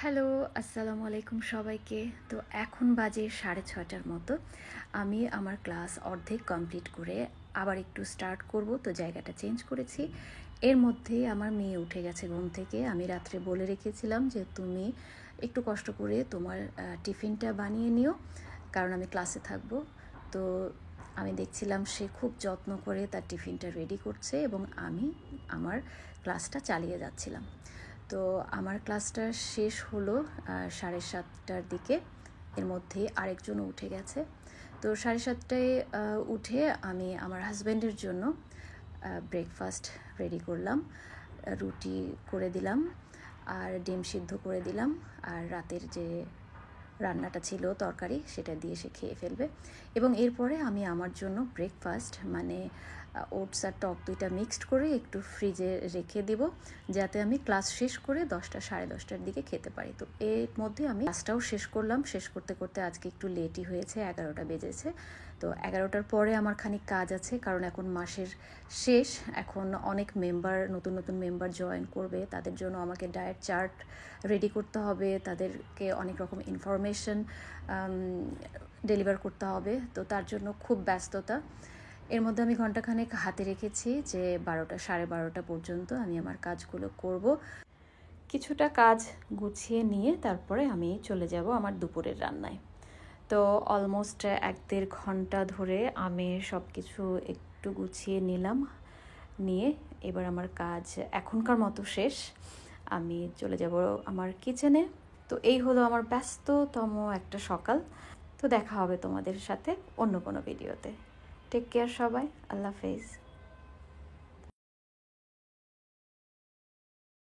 Hello, আসসালামু আলাইকুম সবাইকে। তো এখন বাজে 6:30টার মতো। আমি আমার ক্লাস অর্ধেক কমপ্লিট করে আবার একটু স্টার্ট করব, তো জায়গাটা চেঞ্জ করেছি। এর মধ্যে আমার মেয়ে উঠে গেছে ঘুম থেকে। আমি রাত্রে বলে রেখেছিলাম যে তুমি একটু কষ্ট করে তোমার টিফিনটা বানিয়ে নিও, কারণ আমি ক্লাসে থাকবো। তো আমি দেখছিলাম সে খুব যত্ন করে তার টিফিনটা রেডি করছে এবং আমি আমার ক্লাসটা চালিয়ে যাচ্ছিলাম। তো আমার ক্লাসটা শেষ হলো 7:30টার দিকে। এর মধ্যে আরেকজনও উঠে গেছে। তো 7:30টায় উঠে আমি আমার হাজব্যান্ডের জন্য ব্রেকফাস্ট রেডি করলাম। রুটি করে দিলাম আর ডিম সিদ্ধ করে দিলাম, আর রাতের যে রান্নাটা ছিল তরকারি সেটা দিয়ে সে খেয়ে ফেলবে। এবং এরপরে আমি আমার জন্য ব্রেকফাস্ট মানে ওটস আর টক দুইটা মিক্সড করে একটু ফ্রিজে রেখে দিব, যাতে আমি ক্লাস শেষ করে 10টা 10:30টার দিকে খেতে পারি। তো এর মধ্যে আমি ক্লাসটাও শেষ করলাম। শেষ করতে করতে আজকে একটু লেটই হয়েছে, 11টা বেজেছে। তো 11টার পরে আমার খানিক কাজ আছে, কারণ এখন মাসের শেষ। এখন অনেক নতুন নতুন মেম্বার জয়েন করবে, তাদের জন্য আমাকে ডায়েট চার্ট রেডি করতে হবে, তাদেরকে অনেক রকম ইনফরমেশন ডেলিভার করতে হবে। তো তার জন্য খুব ব্যস্ততা। এর মধ্যে আমি ঘন্টাখানেক হাতে রেখেছি যে 12টা 12:30 পর্যন্ত আমি আমার কাজগুলো করব। কিছুটা কাজ গুছিয়ে নিয়ে তারপরে আমি চলে যাব আমার দুপুরের রান্নায়। তো অলমোস্ট 1-1.5 ঘন্টা ধরে আমি সব কিছু একটু গুছিয়ে নিলাম। নিয়ে এবার আমার কাজ এখনকার মতো শেষ। আমি চলে যাব আমার কিচেনে। তো এই হলো আমার ব্যস্ততম একটা সকাল। তো দেখা হবে তোমাদের সাথে অন্য কোনো ভিডিওতে। টেক কেয়ার সবাই, আল্লাহ হাফেজ।